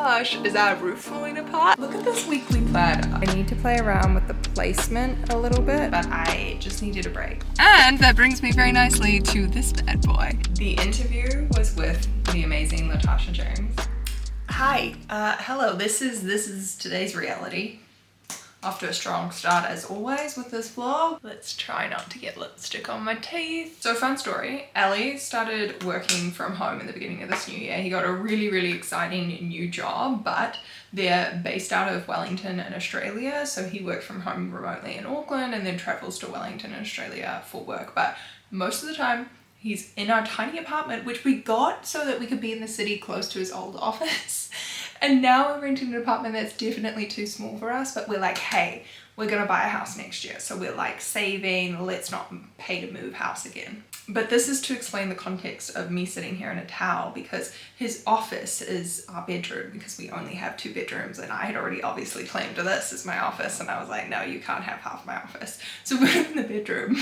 gosh, is our roof falling apart? Look at this weekly planner. I need to play around with the placement a little bit, but I just needed a break. And that brings me very nicely to this bad boy. The interview was with the amazing Latasha James. Hi, hello, this is today's reality. Off to a strong start as always with this vlog. Let's try not to get lipstick on my teeth. So fun story, Ali started working from home in the beginning of this new year. He got a really exciting new job, but they're based out of Wellington in Australia. So he worked from home remotely in Auckland and then travels to Wellington in Australia for work. But most of the time he's in our tiny apartment, which we got so that we could be in the city close to his old office. And now we're renting an apartment that's definitely too small for us, but we're like, hey, we're gonna buy a house next year. So we're like saving, let's not pay to move house again. But this is to explain the context of me sitting here in a towel, because his office is our bedroom, because we only have 2 bedrooms, and I had already obviously claimed this as my office, and I was like, no, you can't have half my office. So we're in the bedroom,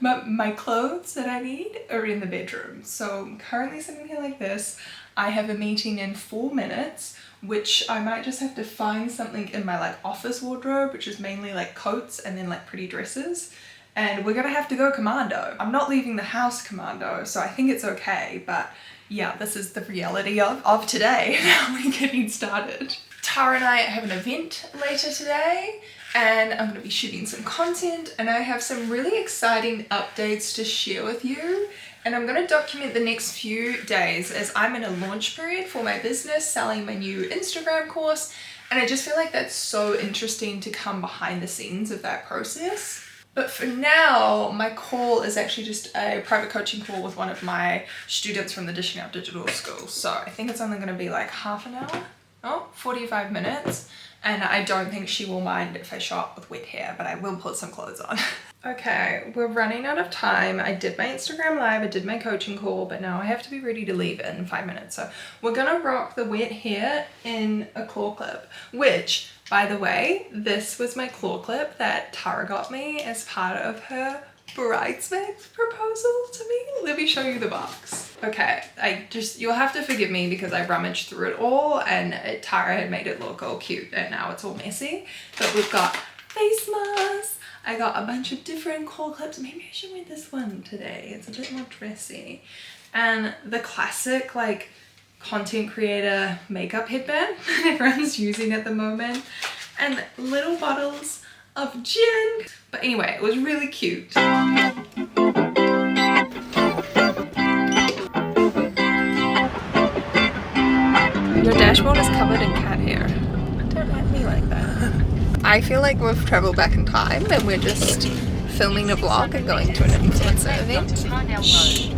but my clothes that I need are in the bedroom. So I'm currently sitting here like this. I have a meeting in 4 minutes, which I might just have to find something in my like office wardrobe, which is mainly like coats and then like pretty dresses. And we're gonna have to go commando. I'm not leaving the house commando, so I think it's okay. But yeah, this is the reality of today. Now we're getting started. Tara and I have an event later today, and I'm gonna be shooting some content, and I have some really exciting updates to share with you. And I'm going to document the next few days as I'm in a launch period for my business, selling my new Instagram course. And I just feel like that's so interesting to come behind the scenes of that process. But for now, my call is actually just a private coaching call with one of my students from the Dishing Out Digital School. So I think it's only going to be like half an hour, 45 minutes. And I don't think she will mind if I show up with wet hair, but I will put some clothes on. Okay, we're running out of time. I did my Instagram live, I did my coaching call, but now I have to be ready to leave in 5 minutes. So we're gonna rock the wet hair in a claw clip, which, by the way, this was my claw clip that Tara got me as part of her bridesmaid's proposal to me. Let me show you the box. Okay, you'll have to forgive me because I rummaged through it all, and Tara had made it look all cute and now it's all messy. But we've got face masks. I got a bunch of different claw clips. Maybe I should wear this one today. It's a bit more dressy. And the classic like content creator makeup headband that everyone's using at the moment. And little bottles of gin. But anyway, it was really cute. Your dashboard is covered in cat hair. Don't like me like that. I feel like we've traveled back in time and we're just filming a vlog and going to an influencer event. Shh.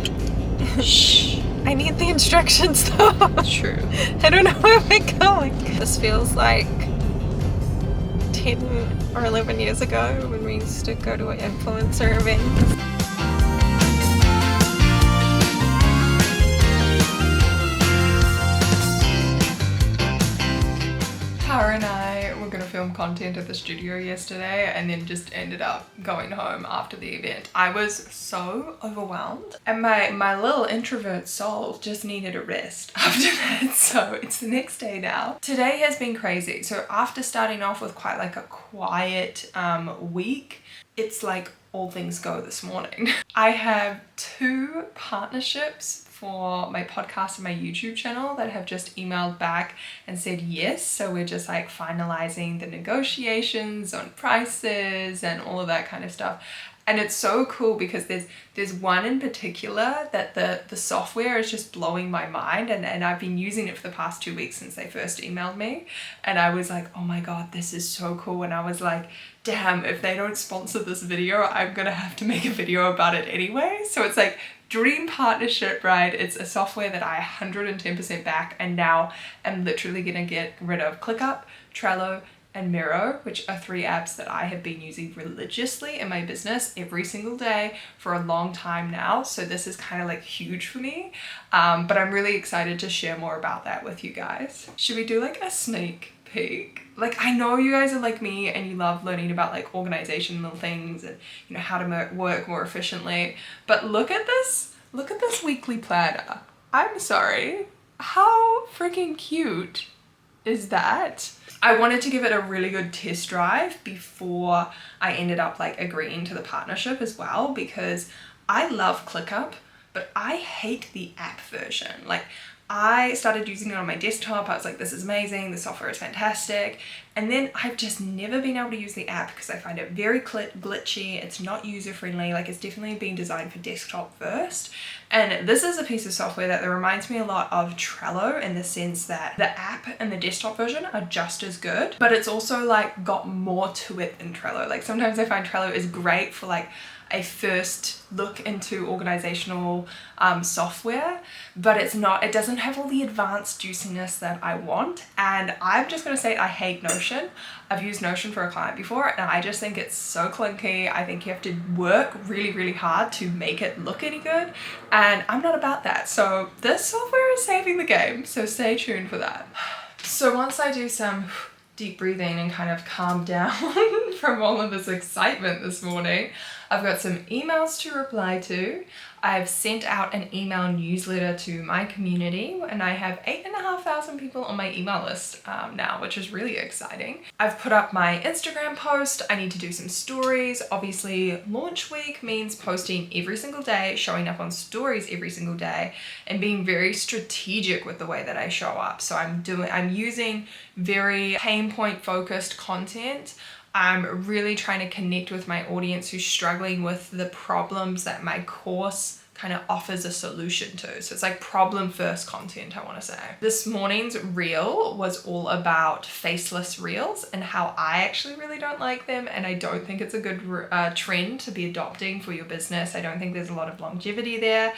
Shh. I need the instructions though. True. I don't know where we're going. This feels like 10 or 11 years ago when we used to go to an influencer event. Tara and I were gonna film content at the studio yesterday and then just ended up going home after the event. I was so overwhelmed and my little introvert soul just needed a rest after that. So it's the next day now. Today has been crazy. So after starting off with quite like a quiet week, it's like all things go this morning. I have 2 partnerships for my podcast and my YouTube channel that have just emailed back and said yes. So we're just like finalizing the negotiations on prices and all of that kind of stuff. And it's so cool because there's one in particular that the software is just blowing my mind, and I've been using it for the past 2 weeks since they first emailed me. And I was like, oh my God, this is so cool. And I was like, damn, if they don't sponsor this video, I'm gonna have to make a video about it anyway. So it's like dream partnership, right? It's a software that I 110% back, and now I'm literally gonna get rid of ClickUp, Trello, and Miro, which are 3 apps that I have been using religiously in my business every single day for a long time now. So this is kind of like huge for me, but I'm really excited to share more about that with you guys. Should we do like a sneak peek? Like, I know you guys are like me and you love learning about like organizational things and, you know, how to work more efficiently, but look at this weekly planner. I'm sorry, how freaking cute is that I wanted to give it a really good test drive before I ended up like agreeing to the partnership as well, because I love ClickUp, but I hate the app version. Like, I started using it on my desktop. I was like, this is amazing. The software is fantastic. And then I've just never been able to use the app because I find it very glitchy. It's not user friendly. Like, it's definitely been designed for desktop first. And this is a piece of software that reminds me a lot of Trello, in the sense that the app and the desktop version are just as good, but it's also like got more to it than Trello. Like, sometimes I find Trello is great for like a first look into organizational software, but it doesn't have all the advanced juiciness that I want. And I'm just gonna say I hate Notion. I've used Notion for a client before, and I just think it's so clunky. I think you have to work really, really hard to make it look any good, and I'm not about that. So this software is saving the game, so stay tuned for that. So once I do some deep breathing and kind of calm down from all of this excitement this morning, I've got some emails to reply to. I've sent out an email newsletter to my community, and I have 8,500 people on my email list now, which is really exciting. I've put up my Instagram post. I need to do some stories. Obviously, launch week means posting every single day, showing up on stories every single day, and being very strategic with the way that I show up. So I'm using very pain point focused content. I'm really trying to connect with my audience who's struggling with the problems that my course kind of offers a solution to. So it's like problem first content, I want to say. This morning's reel was all about faceless reels and how I actually really don't like them, and I don't think it's a good trend to be adopting for your business. I don't think there's a lot of longevity there.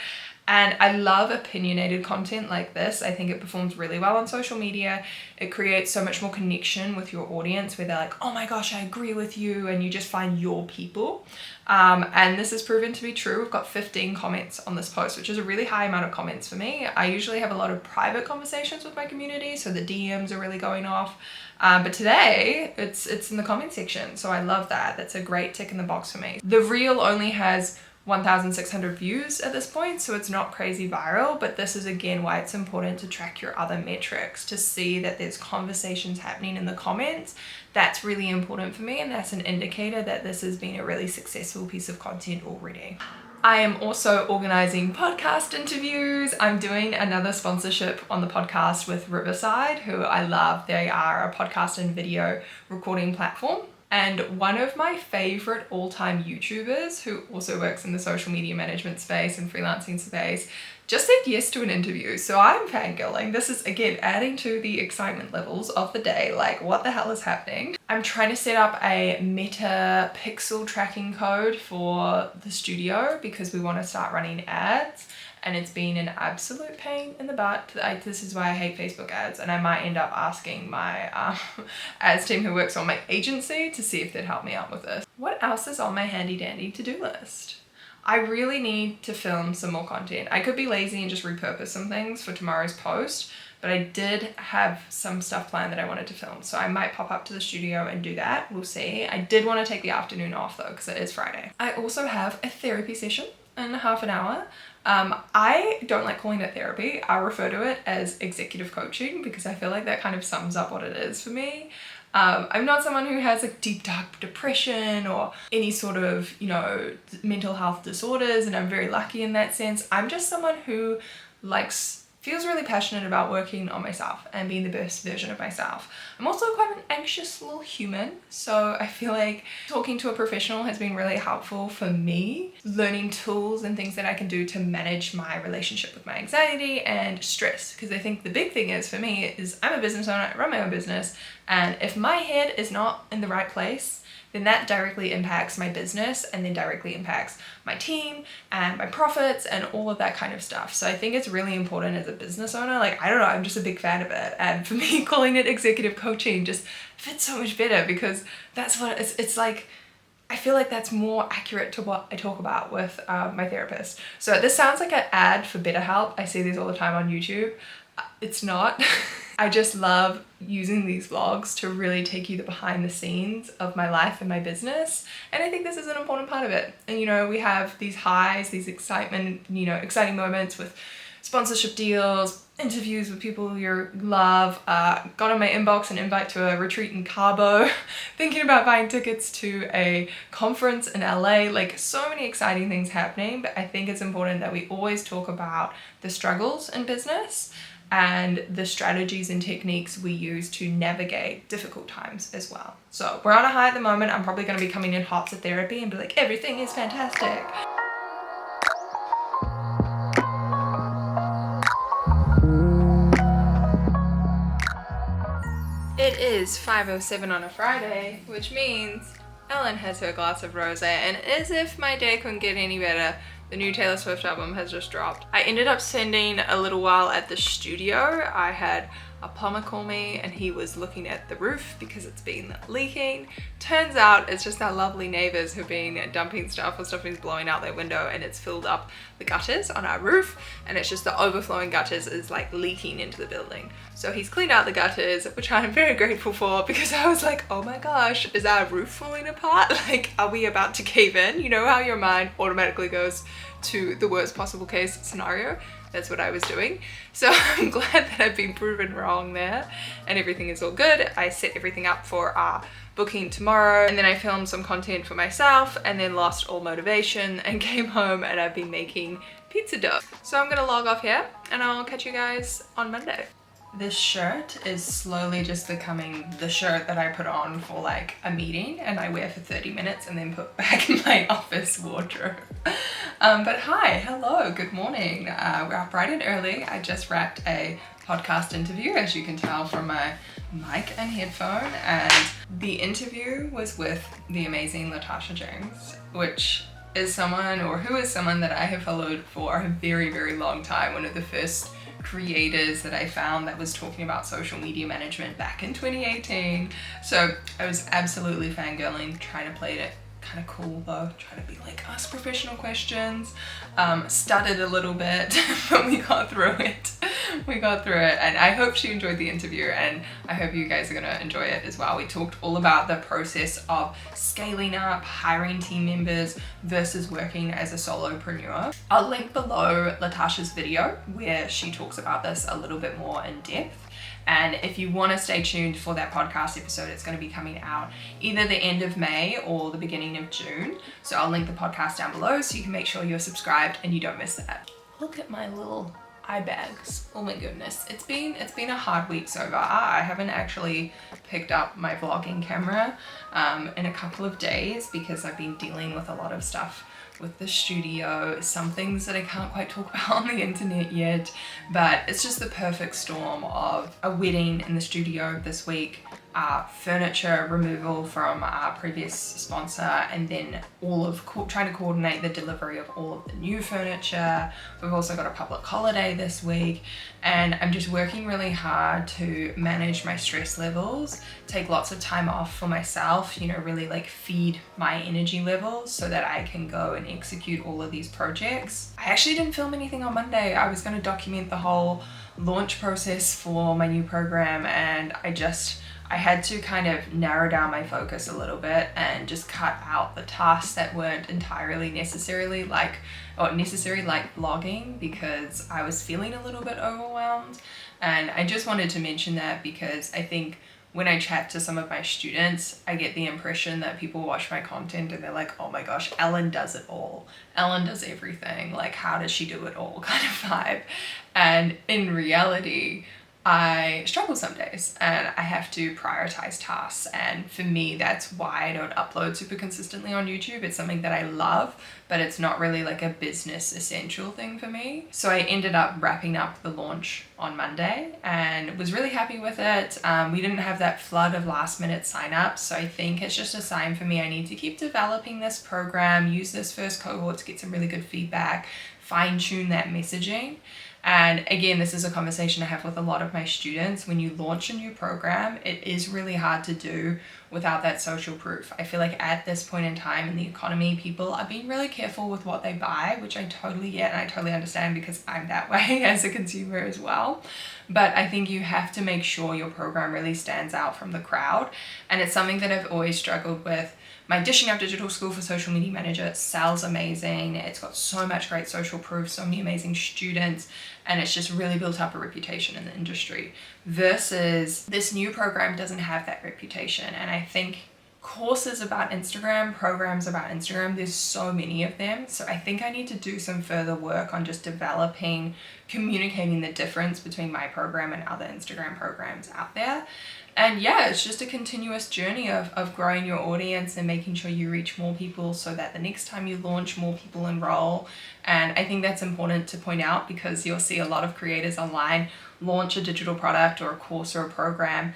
And I love opinionated content like this. I think it performs really well on social media. It creates so much more connection with your audience, where they're like, oh my gosh, I agree with you, and you just find your people. And this has proven to be true. We've got 15 comments on this post, which is a really high amount of comments for me. I usually have a lot of private conversations with my community, so the DMs are really going off. But today, it's in the comment section, so I love that. That's a great tick in the box for me. The reel only has 1,600 views at this point, so it's not crazy viral, but this is again why it's important to track your other metrics, to see that there's conversations happening in the comments. That's really important for me, and that's an indicator that this has been a really successful piece of content already. I am also organizing podcast interviews. I'm doing another sponsorship on the podcast with Riverside, who I love. They are a podcast and video recording platform. And one of my favorite all-time YouTubers, who also works in the social media management space and freelancing space, just said yes to an interview. So I'm fangirling. This is, again, adding to the excitement levels of the day. Like, what the hell is happening? I'm trying to set up a meta pixel tracking code for the studio because we want to start running ads. And it's been an absolute pain in the butt. This is why I hate Facebook ads, and I might end up asking my ads team who works on my agency to see if they'd help me out with this. What else is on my handy dandy to-do list? I really need to film some more content. I could be lazy and just repurpose some things for tomorrow's post, but I did have some stuff planned that I wanted to film, so I might pop up to the studio and do that. We'll see. I did want to take the afternoon off though, because it is Friday. I also have a therapy session in half an hour. I don't like calling it therapy. I refer to it as executive coaching because I feel like that kind of sums up what it is for me. I'm not someone who has like deep dark depression or any sort of, mental health disorders, and I'm very lucky in that sense. I'm just someone who feels really passionate about working on myself and being the best version of myself. I'm also quite an anxious little human, so I feel like talking to a professional has been really helpful for me, learning tools and things that I can do to manage my relationship with my anxiety and stress. Because I think the big thing is for me is I'm a business owner, I run my own business, and if my head is not in the right place, then that directly impacts my business, and then directly impacts my team and my profits and all of that kind of stuff. So I think it's really important as a business owner. I don't know, I'm just a big fan of it. And for me, calling it executive coaching just fits so much better because that's what it's like. I feel like that's more accurate to what I talk about with my therapist. So this sounds like an ad for BetterHelp. I see these all the time on YouTube. It's not. I just love using these vlogs to really take you the behind the scenes of my life and my business. And I think this is an important part of it. And we have these highs, these exciting moments with sponsorship deals, interviews with people you love, got in my inbox an invite to a retreat in Cabo, thinking about buying tickets to a conference in LA, like so many exciting things happening. But I think it's important that we always talk about the struggles in business and the strategies and techniques we use to navigate difficult times as well. So we're on a high at the moment. I'm probably going to be coming in hot to therapy and be like, everything is fantastic. It is 5:07 on a Friday, which means Ellen has her glass of rosé, and as if my day couldn't get any better, the new Taylor Swift album has just dropped. I ended up spending a little while at the studio. I had a plumber call me and he was looking at the roof because it's been leaking. Turns out it's just our lovely neighbors who've been dumping stuff or stuff is blowing out their window, and it's filled up the gutters on our roof, and it's just the overflowing gutters is like leaking into the building. So he's cleaned out the gutters, which I'm very grateful for, because I was like, oh my gosh, is our roof falling apart? Like, are we about to cave in? You know how your mind automatically goes to the worst possible case scenario? That's what I was doing. So I'm glad that I've been proven wrong there and everything is all good. I set everything up for our booking tomorrow, and then I filmed some content for myself and then lost all motivation and came home, and I've been making pizza dough. So I'm gonna log off here and I'll catch you guys on Monday. This shirt is slowly just becoming the shirt that I put on for like a meeting and I wear for 30 minutes and then put back in my office wardrobe. But hi, hello, good morning. We're up bright and early. I just wrapped a podcast interview, as you can tell from my mic and headphone, and the interview was with the amazing Latasha James, which is someone, or who is someone that I have followed for a very, very long time. One of the first creators that I found that was talking about social media management back in 2018. So I was absolutely fangirling, trying to play it kind of cool though, trying to be like, ask professional questions. Stuttered a little bit, but we got through it. We got through it, and I hope she enjoyed the interview, and I hope you guys are gonna enjoy it as well. We talked all about the process of scaling up, hiring team members versus working as a solopreneur. I'll link below Latasha's video where she talks about this a little bit more in depth. And if you want to stay tuned for that podcast episode, it's going to be coming out either the end of May or the beginning of June. So I'll link the podcast down below so you can make sure you're subscribed and you don't miss that. Look at my little eye bags. Oh my goodness. It's been a hard week so far. I haven't actually picked up my vlogging camera in a couple of days because I've been dealing with a lot of stuff with the studio, some things that I can't quite talk about on the internet yet, but it's just the perfect storm of a wedding in the studio this week, furniture removal from our previous sponsor, and then all of trying to coordinate the delivery of all of the new furniture. We've also got a public holiday this week, and I'm just working really hard to manage my stress levels, take lots of time off for myself, you know, really like feed my energy levels so that I can go and execute all of these projects. I actually didn't film anything on Monday. I was going to document the whole launch process for my new program, and I had to kind of narrow down my focus a little bit and just cut out the tasks that weren't entirely necessary like vlogging, because I was feeling a little bit overwhelmed. And I just wanted to mention that because I think when I chat to some of my students, I get the impression that people watch my content and they're like, oh my gosh, Ellen does it all. Ellen does everything. Like, how does she do it all kind of vibe? And in reality, I struggle some days and I have to prioritize tasks, and for me that's why I don't upload super consistently on YouTube. It's something that I love, but it's not really like a business essential thing for me. So I ended up wrapping up the launch on Monday and was really happy with it. We didn't have that flood of last minute signups, so I think it's just a sign for me I need to keep developing this program, use this first cohort to get some really good feedback, fine tune that messaging. And again, this is a conversation I have with a lot of my students. When you launch a new program, it is really hard to do without that social proof. I feel like at this point in time in the economy, people are being really careful with what they buy, which I totally get and I totally understand because I'm that way as a consumer as well. But I think you have to make sure your program really stands out from the crowd. And it's something that I've always struggled with. My Dishing Up Digital School for Social Media Manager sells amazing. It's got so much great social proof, so many amazing students. and it's just really built up a reputation in the industry, versus this new program doesn't have that reputation. And I think courses about Instagram, programs about Instagram, there's so many of them. So I think I need to do some further work on just communicating the difference between my program and other Instagram programs out there. And yeah, it's just a continuous journey of growing your audience and making sure you reach more people so that the next time you launch, more people enroll. And I think that's important to point out, because you'll see a lot of creators online launch a digital product or a course or a program,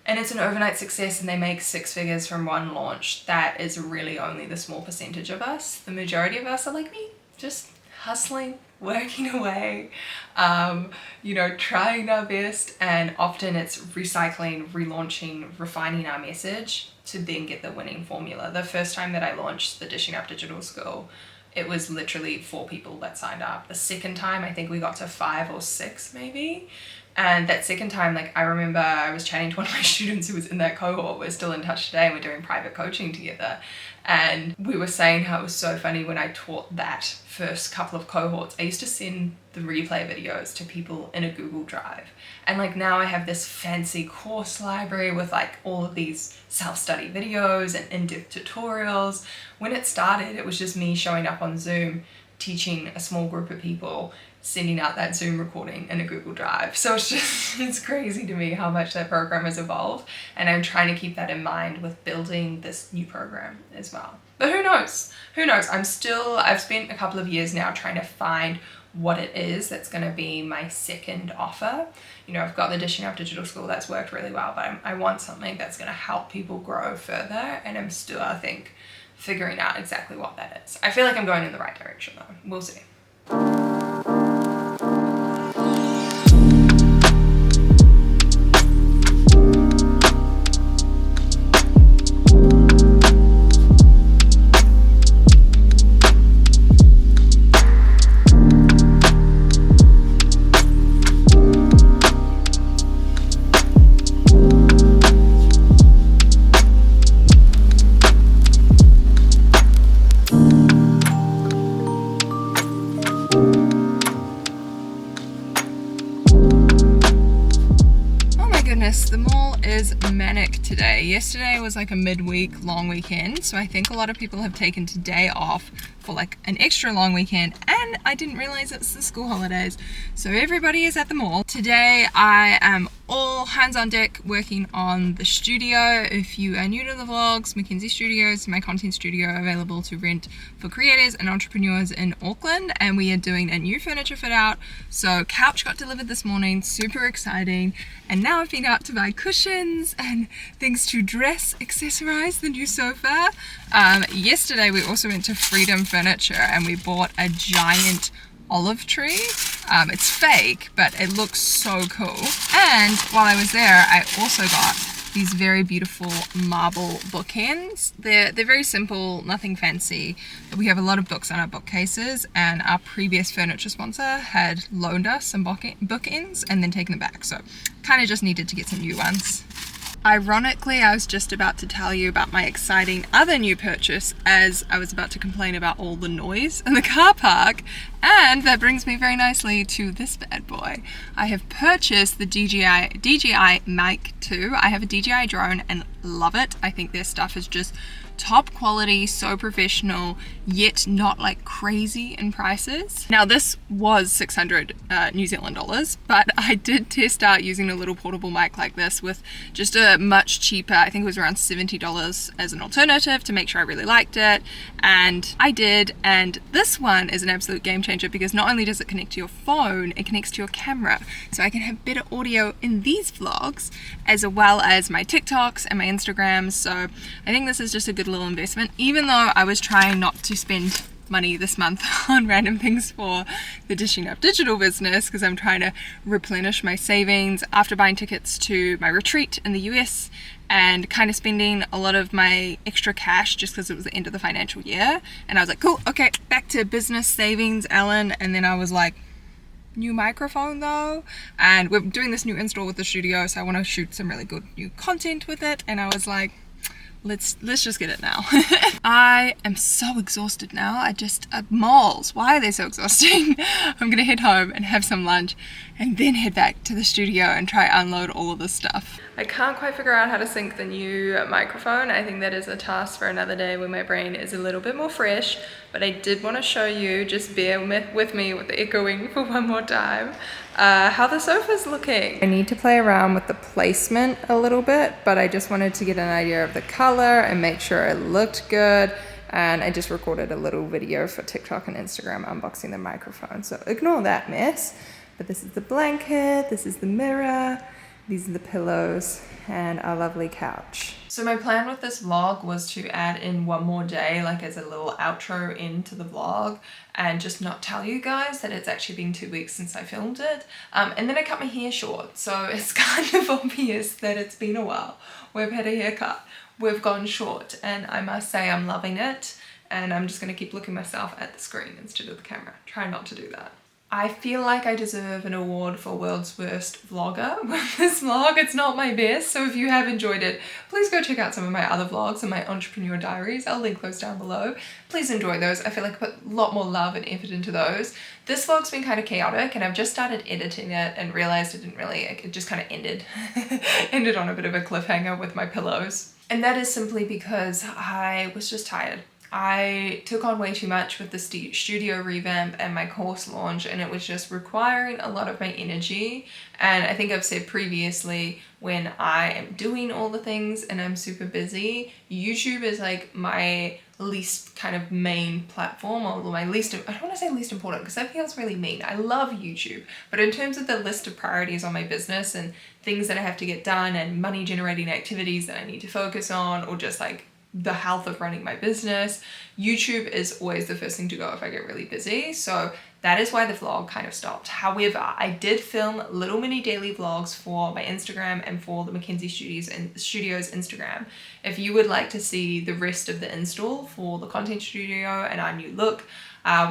and it's an overnight success and they make 6 figures from one launch. That is really only the small percentage of us. The majority of us are like me, just hustling, working away, trying our best. And often it's recycling, relaunching, refining our message to then get the winning formula. The first time that I launched the Dishing Up Digital School, it was literally 4 people that signed up. The second time, I think we got to 5 or 6 maybe. And that second time, I remember I was chatting to one of my students who was in that cohort. We're still in touch today and we're doing private coaching together. And we were saying how it was so funny when I taught that first couple of cohorts. I used to send the replay videos to people in a Google Drive. And now I have this fancy course library with all of these self-study videos and in-depth tutorials. When it started, it was just me showing up on Zoom, teaching a small group of people, sending out that Zoom recording in a Google Drive. So it's crazy to me how much that program has evolved, and I'm trying to keep that in mind with building this new program as well. But who knows? I've spent a couple of years now trying to find what it is that's going to be my second offer. I've got the Dishing Up Digital School that's worked really well, but I want something that's going to help people grow further, and I'm still, I think, figuring out exactly what that is. I feel like I'm going in the right direction though. We'll see. The mall is manic today. Yesterday was a midweek long weekend, so I think a lot of people have taken today off for an extra long weekend, and I didn't realize it's the school holidays, so everybody is at the mall. Today I am all hands on deck working on the studio. If you are new to the vlogs, Mackenzie Studios, my content studio available to rent for creators and entrepreneurs in Auckland, and we are doing a new furniture fit out. So couch got delivered this morning, super exciting, and now I've been out to buy cushions and things to dress, accessorize the new sofa. Yesterday we also went to Freedom Furniture and we bought a giant olive tree. It's fake, but it looks so cool. And while I was there, I also got these very beautiful marble bookends. They're very simple, nothing fancy, but we have a lot of books on our bookcases, and our previous furniture sponsor had loaned us some bookends and then taken them back, so kind of just needed to get some new ones. Ironically, I was just about to tell you about my exciting other new purchase as I was about to complain about all the noise in the car park, and that brings me very nicely to this bad boy. I have purchased the DJI Mic 2. I have a DJI drone and love it. I think their stuff is just top quality, so professional, yet not crazy in prices. Now this was 600 New Zealand dollars, but I did test out using a little portable mic like this with just a much cheaper, I think it was around $70 as an alternative, to make sure I really liked it, and I did. And this one is an absolute game changer because not only does it connect to your phone, it connects to your camera, so I can have better audio in these vlogs as well as my TikToks and my Instagrams. So I think this is just a good little investment, even though I was trying not to spend money this month on random things for the Dishing Up Digital business, because I'm trying to replenish my savings after buying tickets to my retreat in the US and kind of spending a lot of my extra cash just because it was the end of the financial year. And I was like, cool, okay, back to business savings, Ellen. And then I was like, new microphone though, and we're doing this new install with the studio, so I want to shoot some really good new content with it, and I was like, let's just get it now. I am so exhausted now. Malls, why are they so exhausting? I'm gonna head home and have some lunch and then head back to the studio and try unload all of this stuff. I can't quite figure out how to sync the new microphone. I think that is a task for another day when my brain is a little bit more fresh, but I did want to show you, just bear with me with the echoing for one more time, how the sofa's looking. I need to play around with the placement a little bit, but I just wanted to get an idea of the color and make sure it looked good. And I just recorded a little video for TikTok and Instagram unboxing the microphone, so ignore that mess. But this is the blanket, this is the mirror, these are the pillows, and our lovely couch. So my plan with this vlog was to add in one more day, like as a little outro into the vlog, and just not tell you guys that it's actually been 2 weeks since I filmed it. And then I cut my hair short, so it's kind of obvious that it's been a while. We've had a haircut, we've gone short, and I must say I'm loving it, and I'm just gonna keep looking myself at the screen instead of the camera. Try not to do that. I feel like I deserve an award for world's worst vlogger with this vlog. It's not my best, so if you have enjoyed it, please go check out some of my other vlogs and my entrepreneur diaries. I'll link those down below. Please enjoy those. I feel like I put a lot more love and effort into those. This vlog's been kind of chaotic, and I've just started editing it and realized it just kind of ended. Ended on a bit of a cliffhanger with my pillows. And that is simply because I was just tired. I took on way too much with the studio revamp and my course launch, and it was just requiring a lot of my energy. And I think I've said previously, when I am doing all the things and I'm super busy, YouTube is like my least kind of main platform, or my least, I don't want to say least important because that feels really mean. I love YouTube, but in terms of the list of priorities on my business and things that I have to get done and money generating activities that I need to focus on, or just like the health of running my business, YouTube is always the first thing to go if I get really busy. So that is why the vlog kind of stopped. However, I did film little mini daily vlogs for my Instagram and for the Mackenzie Studios Instagram. If you would like to see the rest of the install for the content studio and our new look,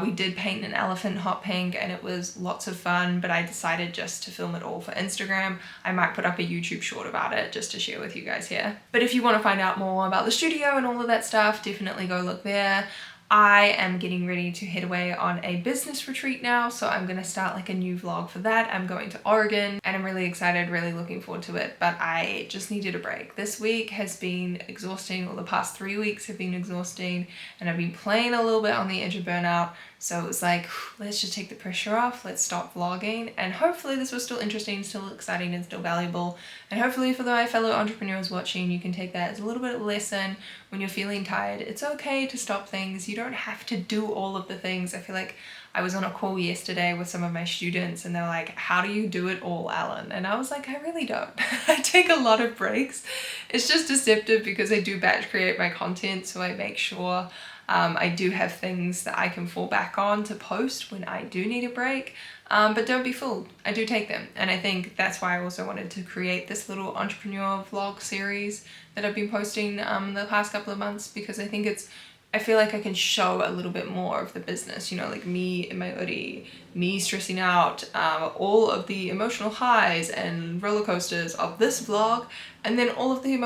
we did paint an elephant hot pink and it was lots of fun, but I decided just to film it all for Instagram. I might put up a YouTube short about it just to share with you guys here. But if you want to find out more about the studio and all of that stuff, definitely go look there. I am getting ready to head away on a business retreat now, so I'm gonna start like a new vlog for that. I'm going to Oregon and I'm really excited, really looking forward to it, but I just needed a break. This week has been exhausting, or the past 3 weeks have been exhausting, and I've been playing a little bit on the edge of burnout. So it was like, let's just take the pressure off, let's stop vlogging, and hopefully this was still interesting, still exciting, and still valuable. And hopefully for my fellow entrepreneurs watching, you can take that as a little bit of a lesson. When you're feeling tired, it's okay to stop things. You don't have to do all of the things. I feel like I was on a call yesterday with some of my students and they're like, how do you do it all, Alan? And I was like, I really don't. I take a lot of breaks. It's just deceptive because I do batch create my content, so I make sure I do have things that I can fall back on to post when I do need a break, but don't be fooled. I do take them, and I think that's why I also wanted to create this little entrepreneur vlog series that I've been posting the past couple of months, because I feel like I can show a little bit more of the business, you know, like me in my hoodie, me stressing out, all of the emotional highs and roller coasters of this vlog, and then all of the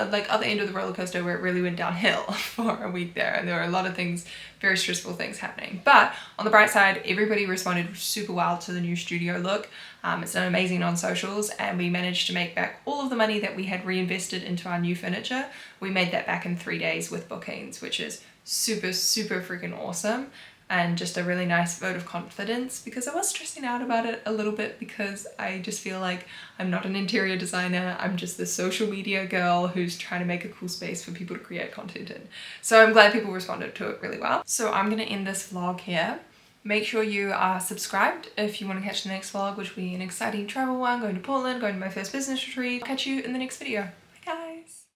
like other end of the roller coaster where it really went downhill for a week there, and there were a lot of things, very stressful things happening. But on the bright side, everybody responded super well to the new studio look. It's done amazing on socials, and we managed to make back all of the money that we had reinvested into our new furniture. We made that back in 3 days with bookings, which is super, super freaking awesome. And just a really nice vote of confidence, because I was stressing out about it a little bit, because I just feel like I'm not an interior designer. I'm just the social media girl who's trying to make a cool space for people to create content in. So I'm glad people responded to it really well. So I'm gonna end this vlog here. Make sure you are subscribed if you want to catch the next vlog, which will be an exciting travel one, going to Portland, going to my first business retreat. I'll catch you in the next video.